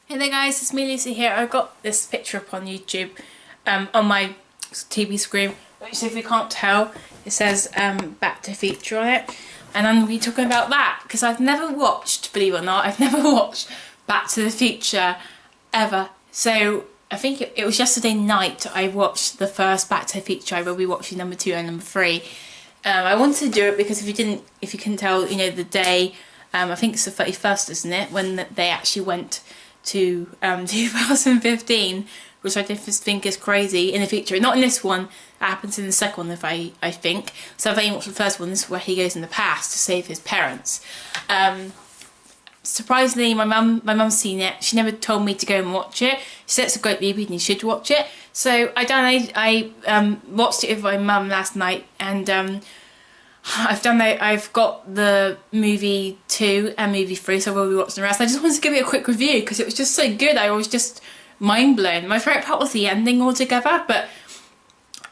Hey there guys, it's me Lucy here. I've got this picture up on YouTube on my TV screen, which if you can't tell, it says Back to Future on it. And I'm going to be talking about that because I've never watched, believe it or not, I've never watched Back to the Future ever. So I think it was yesterday night I watched the first Back to the Future. I will be watching number 2 and number 3. I wanted to do it because if you can tell, you know, the day, I think it's the 31st, isn't it, when they actually went to 2015, which I just think is crazy in the future. Not in this one, that happens in the second one, I think. So I've only watched the first one. This is where he goes in the past to save his parents. Surprisingly, my mum's seen it. She never told me to go and watch it. She said it's a great movie and you should watch it. So I watched it with my mum last night, and I've got the movie 2 and movie 3, so we'll be watching the rest. I just wanted to give it a quick review because it was just so good. I was just mind blown. My favourite part was the ending altogether, but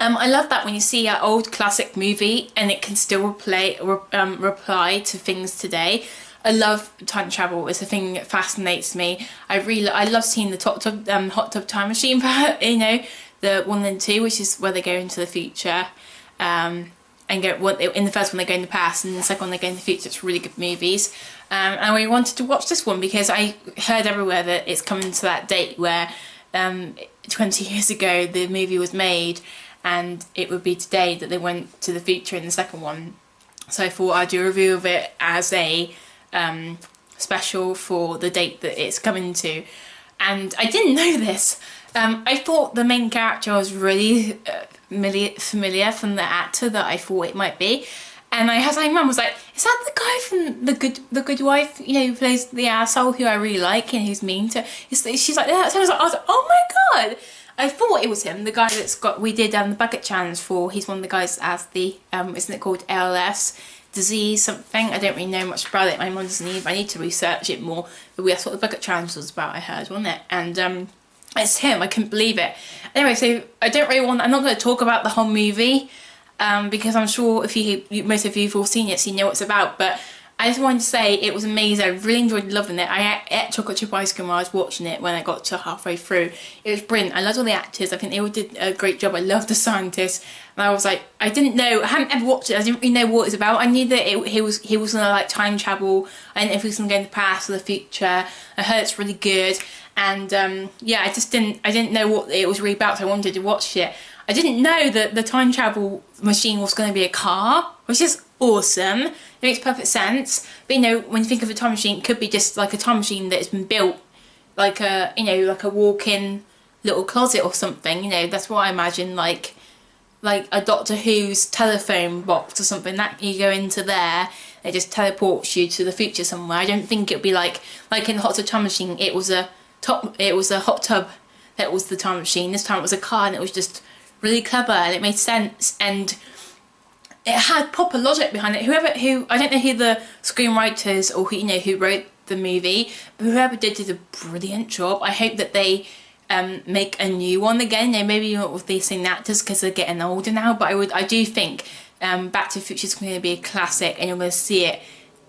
I love that when you see an old classic movie and it can still reply to things today. I love time travel. It's a thing that fascinates me. I love seeing the hot tub time machine part, you know, the 1 and 2, which is where they go into the future. And in the first one they go in the past, and in the second one they go in the future. It's really good movies. And we wanted to watch this one because I heard everywhere that it's coming to that date where 20 years ago the movie was made, and it would be today that they went to the future in the second one. So I thought I'd do a review of it as a special for the date that it's coming to. And I didn't know this. I thought the main character was really familiar from the actor that I thought it might be, and I had my mum was like, "Is that the guy from the Good Wife? You know, who plays the asshole who I really like and who's mean to?" She's like, "Yeah." So I was like, "Oh my god!" I thought it was him, the guy we did the bucket challenge for. He's one of the guys that has the isn't it called ALS disease something? I don't really know much about it. My mum doesn't either. I need to research it more. But that's what the bucket challenge was about, I heard, wasn't it? And it's him. I couldn't believe it. Anyway, so I'm not going to talk about the whole movie because I'm sure if most of you have all seen it, so you know what it's about. But I just wanted to say it was amazing. I really enjoyed loving it. I ate chocolate chip ice cream while I was watching it when I got to halfway through. It was brilliant. I loved all the actors. I think they all did a great job. I loved the scientists. And I was like, I hadn't ever watched it. I didn't really know what it was about. I knew that he was going to like time travel. I didn't know if he was going to go in the past or the future. I heard it's really good. And yeah, I didn't know what it was really about, so I wanted to watch it. I didn't know that the time travel machine was going to be a car, which is awesome. It makes perfect sense. But you know, when you think of a time machine, it could be just like a time machine that has been built, like a walk-in little closet or something. You know, that's what I imagine, like a Doctor Who's telephone box or something that you go into there. It just teleports you to the future somewhere. I don't think it'd be like in the hot tub time machine. It was a hot tub that was the time machine. This time it was a car, and it was just really clever and it made sense and it had proper logic behind it. I don't know who the screenwriters or who wrote the movie, but whoever did a brilliant job. I hope that they make a new one again. You know, maybe not with these same actors because they're getting older now, but I do think Back to the Future is going to be a classic, and you're going to see it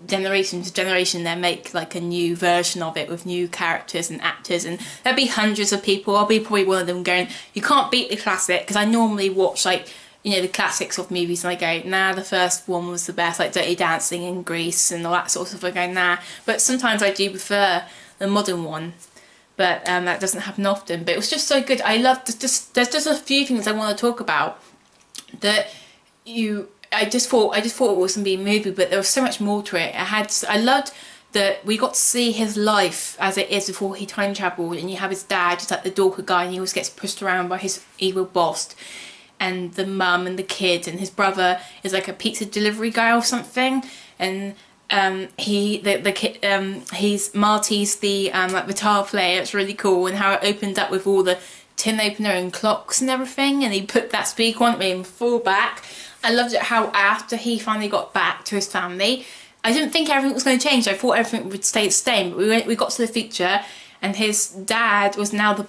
generation to generation. They make like a new version of it with new characters and actors, and there'll be hundreds of people. I'll be probably one of them going, you can't beat the classic, because I normally watch like, you know, the classics of movies and I go, nah, the first one was the best, like Dirty Dancing and Grease and all that sort of stuff. I go, nah. But sometimes I do prefer the modern one, but that doesn't happen often. But it was just so good. I loved there's just a few things I want to talk about that I just thought it was going to be a movie, but there was so much more to it. I loved that we got to see his life as it is before he time travelled, and you have his dad, just like the dorky guy, and he always gets pushed around by his evil boss, and the mum and the kid, and his brother is like a pizza delivery guy or something, and he's Marty's the like guitar player. It's really cool, and how it opened up with all the tin opener and clocks and everything, and he put that speaker on, it made him fall back. I loved it how after he finally got back to his family, I didn't think everything was going to change. I thought everything would stay the same, but we got to the future, and his dad was now the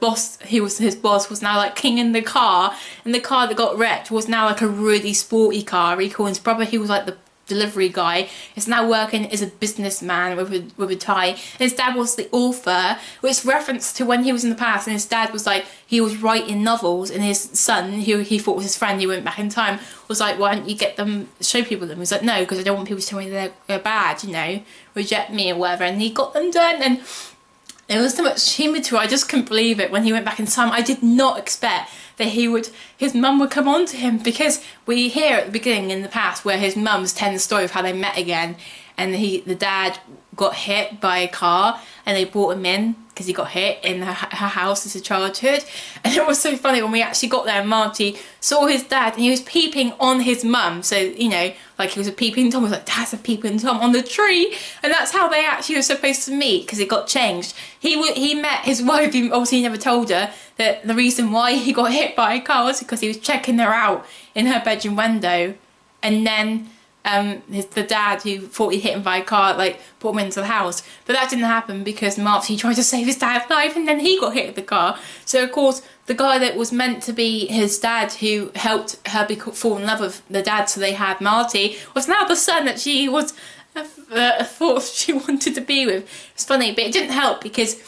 boss. His boss was now like king in the car, and the car that got wrecked was now like a really sporty car. Really cool. And his brother, he was like delivery guy, is now working as a businessman with a tie. And his dad was the author, which reference to when he was in the past, and his dad was like, he was writing novels, and his son, who he thought was his friend, he went back in time, was like, why don't you get them, show people them? He's like, no, because I don't want people to tell me they're bad, you know, reject me or whatever. And he got them done, and there was so much humour to it. I just couldn't believe it when he went back in time. I did not expect that his mum would come on to him, because we hear at the beginning in the past where his mum's telling the story of how they met again, and the dad got hit by a car and they brought him in because he got hit in her house as a childhood. And it was so funny when we actually got there and Marty saw his dad and he was peeping on his mum. So, you know, like he was a peeping Tom. He was like, Dad's a peeping Tom on the tree. And that's how they actually were supposed to meet, because it got changed. He met his wife, obviously he never told her that the reason why he got hit by a car was because he was checking her out in her bedroom window. And then the dad, who thought he hit him by a car, like brought him into the house. But that didn't happen because Marty tried to save his dad's life and then he got hit with the car. So of course the guy that was meant to be his dad, who helped her fall in love with the dad so they had Marty, was now the son that she was thought she wanted to be with. It's funny, but it didn't help because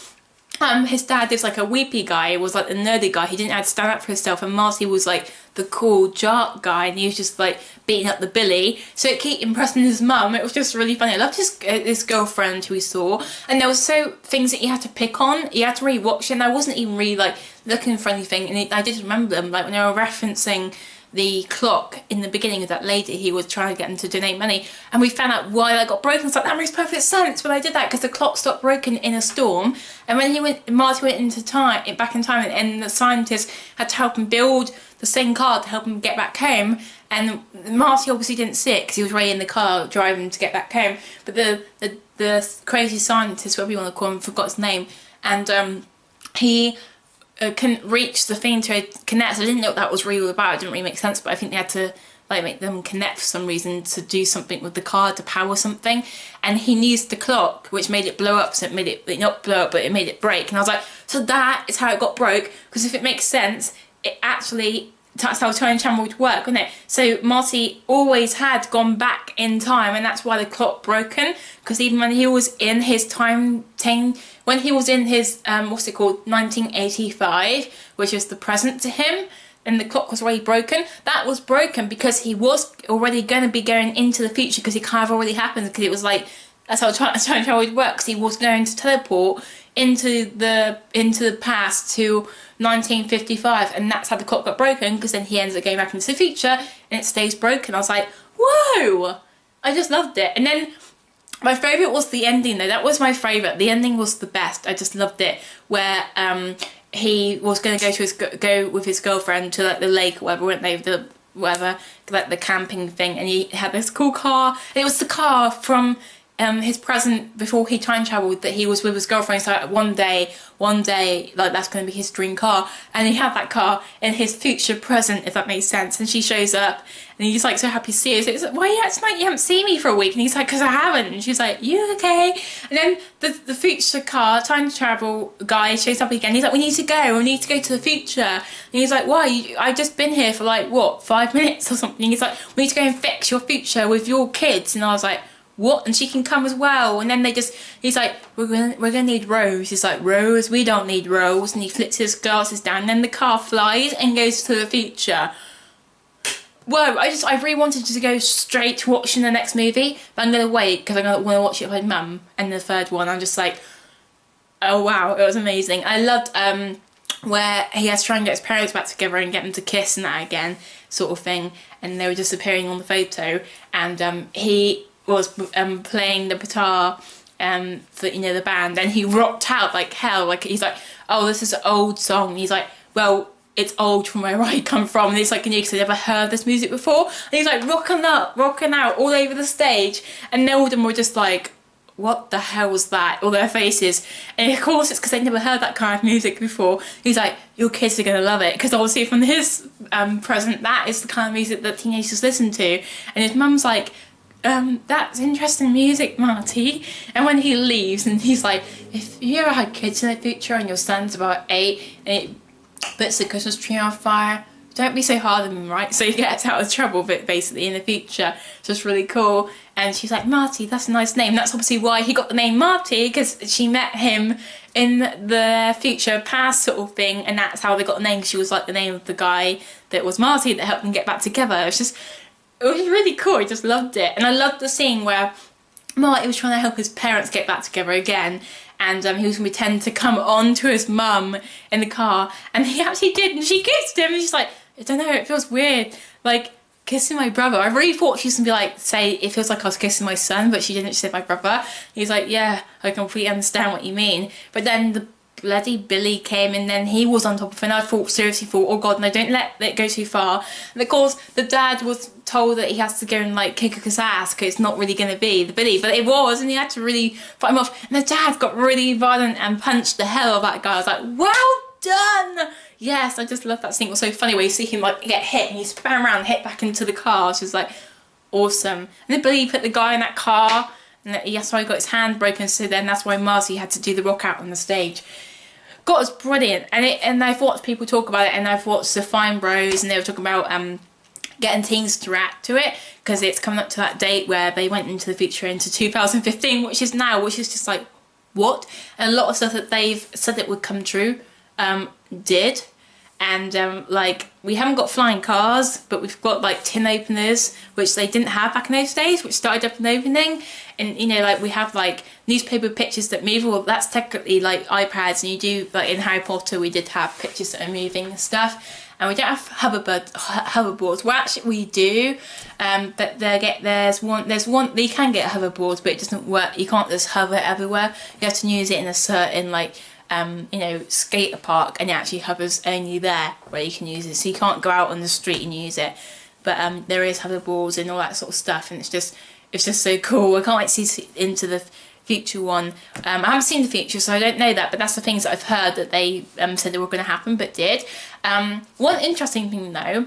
his dad is like a weepy guy, was like the nerdy guy. He didn't have to stand up for himself, and Marty was like the cool jock guy, and he was just like beating up the billy. So it kept impressing his mum. It was just really funny. I loved his girlfriend who he saw, and there was so things that you had to pick on. You had to really watch it, and I wasn't even really like looking for anything, and I did remember them, like when they were referencing the clock in the beginning of that lady he was trying to get them to donate money, and we found out why that got broken. It's like, that makes perfect sense when I did that, because the clock stopped broken in a storm, and when Marty went into time, back in time, and the scientists had to help him build the same car to help him get back home, and Marty obviously didn't see it because he was already in the car driving to get back home, but the crazy scientist, whatever you want to call him, forgot his name, and he couldn't reach the thing to connect. So I didn't know what that was really about. It didn't really make sense, but I think they had to like make them connect for some reason to do something with the car to power something, and he needs the clock, which made it blow up. So it made it not blow up, but it made it break. And I was like, so that is how it got broke, because if it makes sense, it actually, that's how time travel would work, wouldn't it? So Marty always had gone back in time, and that's why the clock broken, because even when he was in his when he was in his what's it called, 1985, which is the present to him, and the clock was already broken, that was broken because he was already going to be going into the future, because it kind of already happened, because it was like, that's how time travel would work, because he was going to teleport into the past to 1955, and that's how the clock got broken, because then he ends up going back into the future and it stays broken. I was like, whoa, I just loved it. And then my favourite was the ending though. That was my favourite. The ending was the best. I just loved it, where he was going to go with his girlfriend to like the lake or whatever, weren't they? Like the camping thing, and he had this cool car, and it was the car from his present before he time travelled, that he was with his girlfriend. So one day, like that's going to be his dream car, and he had that car in his future present, if that makes sense. And she shows up, and he's like so happy to see her. So it's like, why are you acting like you haven't seen me for a week? And he's like, because I haven't. And she's like, you okay? And then the future car time travel guy shows up again. He's like, we need to go to the future. And he's like, why? I've just been here for like what, 5 minutes or something. He's like, we need to go and fix your future with your kids. And I was like, what? And she can come as well. And then he's like, we're gonna need Rose. He's like, Rose? We don't need Rose. And he flips his glasses down, and then the car flies and goes to the future. Whoa, I really wanted to go straight to watching the next movie, but I'm gonna wait because I want to watch it with my mum. And the third one, I'm just like, oh wow, it was amazing. I loved where he has to try and get his parents back together and get them to kiss and that again, sort of thing. And they were just appearing on the photo, and he was playing the guitar for, you know, the band, and he rocked out like hell. Like, he's like, oh, this is an old song. And he's like, well, it's old from where I come from. And it's like, because I never heard this music before. And he's like rocking out all over the stage, and all of them were just like, what the hell was that? All their faces. And of course it's because they never heard that kind of music before. He's like, your kids are gonna love it, because obviously from his present, that is the kind of music that teenagers listen to. And his mum's like, that's interesting music, Marty. And when he leaves, and he's like, if you ever had kids in the future and your son's about 8 and it puts the Christmas tree on fire, don't be so hard on him, right? So he gets out of trouble, but basically in the future. So it's really cool. And she's like, Marty, that's a nice name. That's obviously why he got the name Marty, because she met him in the future past sort of thing, and that's how they got the name. She was like the name of the guy that was Marty that helped them get back together. It was really cool. I just loved it. And I loved the scene where Marty was trying to help his parents get back together again, and he was going to pretend to come on to his mum in the car, and he actually did, and she kissed him, and she's like, I don't know, it feels weird, like, kissing my brother. I really thought she was going to be like, say, it feels like I was kissing my son, but she didn't, she said my brother. He's like, yeah, I completely understand what you mean. But then the bloody Billy came, and then he was on top of her, and I seriously thought, oh god, no, don't let it go too far. And of course, the dad was told that he has to go and like kick his ass because it's not really going to be the Billy, but it was, and he had to really fight him off. And the dad got really violent and punched the hell out of that guy. I was like, well done! Yes, I just love that scene. It was so funny where you see him like get hit and he span around and hit back into the car. Which was like awesome. And then Billy put the guy in that car, and that's why he got his hand broken, so then that's why Marcy had to do the rock out on the stage. God, it's brilliant. And I've watched people talk about it, and I've watched the Fine Bros, and they were talking about getting teens to react to it, because it's coming up to that date where they went into the future, into 2015, which is now, which is just like, what? And a lot of stuff that they've said that would come true did. And like, we haven't got flying cars, but we've got like tin openers, which they didn't have back in those days, which started up an opening. And you know, like, we have like newspaper pictures that move. Well, that's technically like iPads, and you do, like in Harry Potter we did have pictures that are moving and stuff. And we don't have hoverboards. Well, actually we do, but there's one you can get hoverboards, but it doesn't work. You can't just hover everywhere. You have to use it in a certain like you know, skater park, and it actually hovers only there where you can use it. So you can't go out on the street and use it. But there is hoverboards and all that sort of stuff, and it's just so cool. I can't wait to see into the future one. I haven't seen the future, so I don't know that, but that's the things that I've heard that they said they were going to happen, but did. One interesting thing though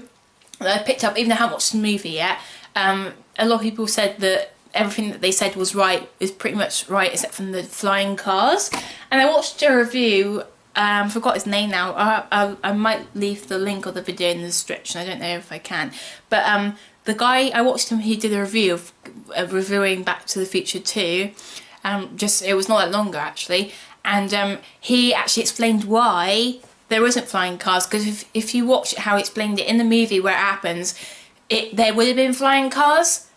that I picked up, even though I haven't watched the movie yet, a lot of people said that everything that they said was right, is pretty much right, except from the flying cars. And I watched a review, forgot his name now, I might leave the link of the video in the description, I don't know if I can, but the guy, I watched him, he did a review of reviewing Back to the Future 2, it was not that long ago actually, and he actually explained why there isn't flying cars, because if you watch how he explained it in the movie where it happens, there would have been flying cars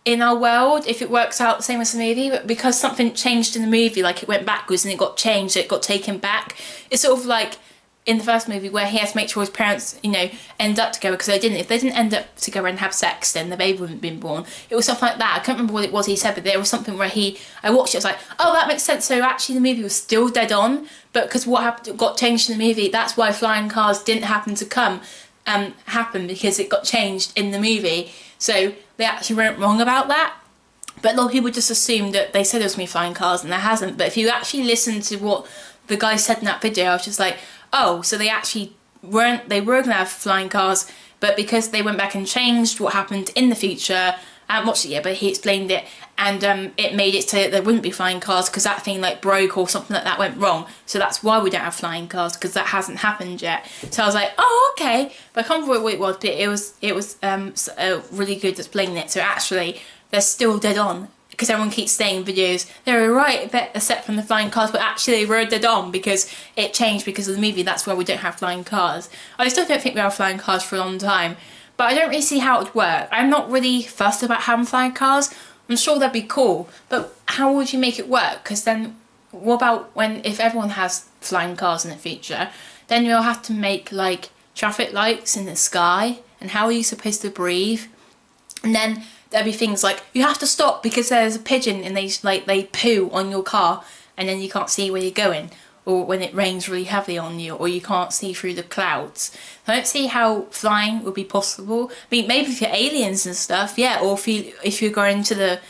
in our world if it works out the same as the movie, but because something changed in the movie, like it went backwards and it got changed, it got taken back. It's sort of like in the first movie where he has to make sure his parents, you know, end up together, because if they didn't end up together and have sex, then the baby wouldn't have been born. It was something like that. I can't remember what it was he said, but there was something where I watched it, I was like, oh, that makes sense. So actually the movie was still dead on, but because what happened, got changed in the movie, that's why flying cars didn't happen, because it got changed in the movie. So they actually weren't wrong about that. But a lot of people just assumed that they said there was going to be flying cars, and there hasn't. But if you actually listen to what the guy said in that video, I was just like, oh, so they actually they were going to have flying cars, but because they went back and changed what happened in the future, I haven't watched it yet, but he explained it, and it made it so that there wouldn't be flying cars, because that thing like broke or something like that went wrong. So that's why we don't have flying cars, because that hasn't happened yet. So I was like, oh, okay. But I can't remember what it was, but it was really good explaining it. So actually, they're still dead on, because everyone keeps saying in videos, they were right, except from the flying cars, but actually they were dead on, because it changed because of the movie. That's why we don't have flying cars. I still don't think we have flying cars for a long time, but I don't really see how it would work. I'm not really fussed about having flying cars. I'm sure that'd be cool, but how would you make it work? Because then, what about if everyone has flying cars in the future, then you'll have to make like traffic lights in the sky, and how are you supposed to breathe? And then there'll be things like, you have to stop because there's a pigeon and they poo on your car, and then you can't see where you're going, or when it rains really heavily on you, or you can't see through the clouds. I don't see how flying would be possible. I mean, maybe if you're aliens and stuff, yeah, or if you're going to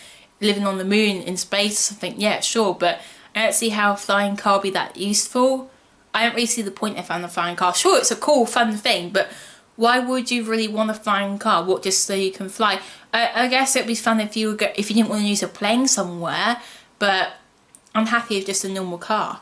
living on the moon in space or something, yeah, sure, but I don't see how a flying car would be that useful. I don't really see the point of having a flying car. Sure, it's a cool, fun thing, but why would you really want a flying car? What, just so you can fly? I guess it'd be fun if you didn't want to use a plane somewhere, but I'm happy with just a normal car.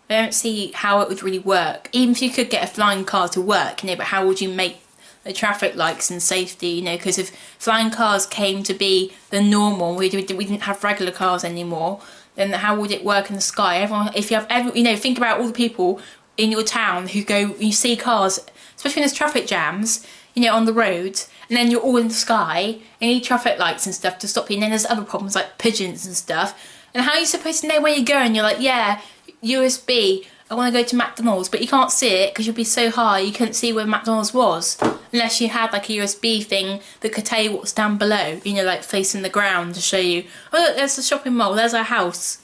I don't see how it would really work. Even if you could get a flying car to work, you know, but how would you make the traffic lights and safety, you know, because if flying cars came to be the normal, we didn't have regular cars anymore, then how would it work in the sky? Everyone, if you have you know, think about all the people in your town who go, you see cars, especially when there's traffic jams, you know, on the roads, and then you're all in the sky, and you need traffic lights and stuff to stop you, and then there's other problems like pigeons and stuff, and how are you supposed to know where you're going? You're like, yeah, USB, I want to go to McDonald's, but you can't see it because you'll be so high you couldn't see where McDonald's was, unless you had like a USB thing that could tell you what's down below, you know, like facing the ground to show you, oh look, there's the shopping mall, there's our house.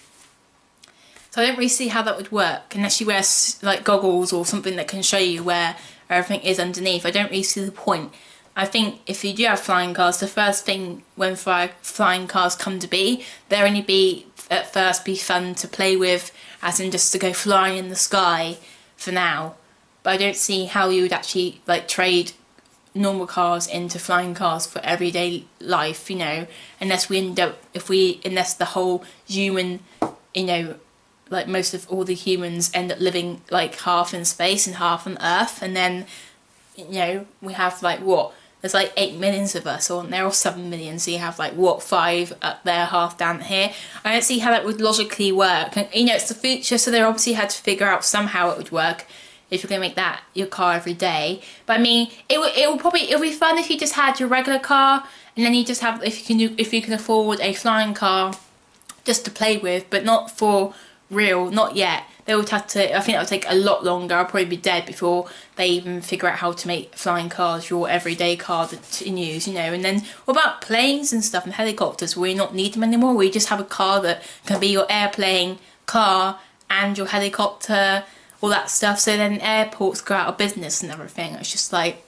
So I don't really see how that would work unless you wear like goggles or something that can show you where everything is underneath. I don't really see the point. I think if you do have flying cars, the first thing when flying cars come to be, they'll only be at first be fun to play with, as in just to go flying in the sky for now. But I don't see how you would actually like trade normal cars into flying cars for everyday life, you know, unless we end up, unless the whole human, you know, like most of all the humans end up living like half in space and half on Earth, and then, you know, we have like what? There's like 8 million of us, or there are 7 million, so you have like what, 5 up there, half down here. I don't see how that would logically work. And, you know, it's the future, so they obviously had to figure out somehow it would work if you're gonna make that your car every day. But I mean, it'll be fun if you just had your regular car, and then you just have, if you can afford a flying car just to play with, but not for real, not yet. They would have to, I think that would take a lot longer. I'll probably be dead before they even figure out how to make flying cars your everyday car that you use, you know. And then what about planes and stuff and helicopters? Will you not need them anymore? Will you just have a car that can be your airplane car and your helicopter, all that stuff? So then airports go out of business and everything. It's just like,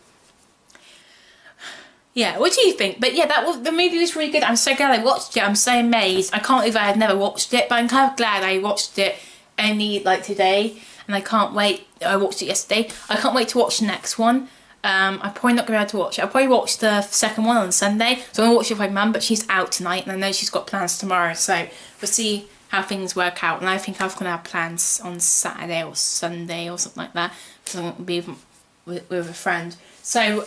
yeah, what do you think? But yeah, the movie was really good. I'm so glad I watched it. I'm so amazed. I can't believe I had never watched it, but I'm kind of glad I watched it only like today, and I can't wait. I watched it yesterday. I can't wait to watch the next one. I'm probably not going to be able to watch it. I'll probably watch the second one on Sunday, so I'm going to watch it with my mum, but she's out tonight, and I know she's got plans tomorrow, so we'll see how things work out. And I think I'm going to have plans on Saturday or Sunday or something like that, because I'm going to be with a friend. So,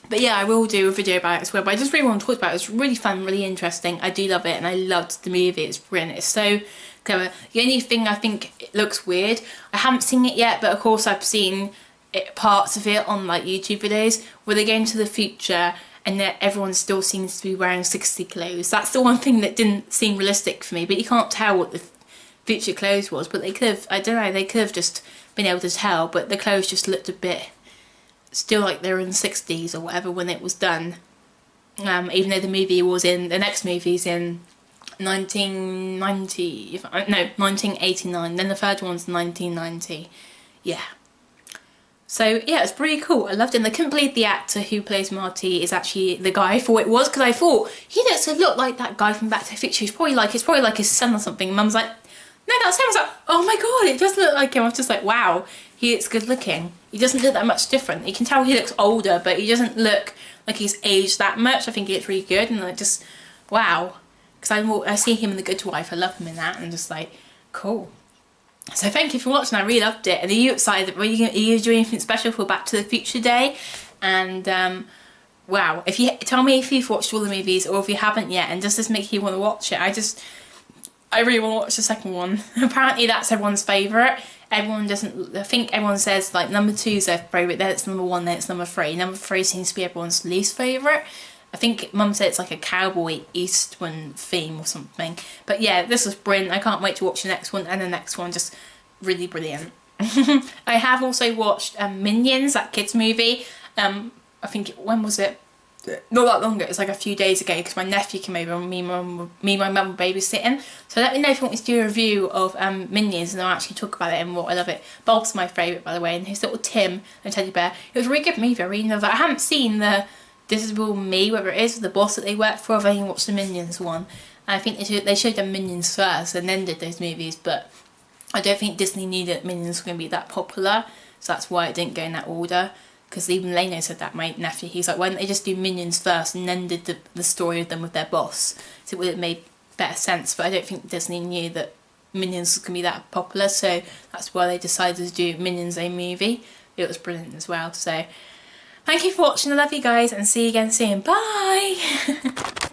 but yeah, I will do a video about it as well, but I just really want to talk about it. It's really fun, really interesting. I do love it, and I loved the movie. It's brilliant. It's so clever. The only thing I think it looks weird, I haven't seen it yet, but of course I've seen parts of it on like YouTube videos where they go into the future and that everyone still seems to be wearing 60 clothes. That's the one thing that didn't seem realistic for me, but you can't tell what the future clothes was, but they could have, I don't know, they could have just been able to tell, but the clothes just looked a bit still like they were in the 60s or whatever when it was done, even though the next movie's in 1990, no, 1989, then the third one's 1990, yeah. So yeah, it's pretty cool. I loved it. And I couldn't believe the actor who plays Marty is actually the guy I thought it was, because I thought he looks a lot like that guy from Back to the Future. It's probably like his son or something. Mum's like, no, that's him. I was like, oh my god, it does look like him. I was just like, wow, he looks good looking. He doesn't look that much different. You can tell he looks older, but he doesn't look like he's aged that much. I think he looks really good, and I just, wow. Because I see him in The Good Wife. I love him in that, and I'm just like, cool. So thank you for watching. I really loved it. And are you excited? Are you doing anything special for Back to the Future Day? And wow, if you tell me if you've watched all the movies or if you haven't yet, and does this make you want to watch it? I really want to watch the second one. Apparently that's everyone's favourite. Everyone doesn't, I think everyone says like number 2 is their favourite, then it's number 1, then it's number 3. Number 3 seems to be everyone's least favourite. I think Mum said it's like a cowboy Eastern theme or something. But yeah, this was brilliant. I can't wait to watch the next one, and the next one, just really brilliant. I have also watched Minions, that kids movie. I think, when was it? Not that long ago, it was like a few days ago, because my nephew came over and me and my mum were babysitting. So let me know if you want me to do a review of Minions, and I'll actually talk about it and what I love it. Bob's my favourite, by the way, and his little Tim and teddy bear. It was a really good movie. I really love it. I haven't seen the This Is All Me, whether it is, the boss that they work for. I've only watched the Minions one. And I think they showed them Minions first and then did those movies, but I don't think Disney knew that Minions were going to be that popular, so that's why it didn't go in that order. Because even Leno said that, my nephew, he's like, why didn't they just do Minions first and then did the story of them with their boss? So it would have made better sense, but I don't think Disney knew that Minions was going to be that popular, so that's why they decided to do Minions a movie. It was brilliant as well, so Thank you for watching. I love you guys and see you again soon. Bye!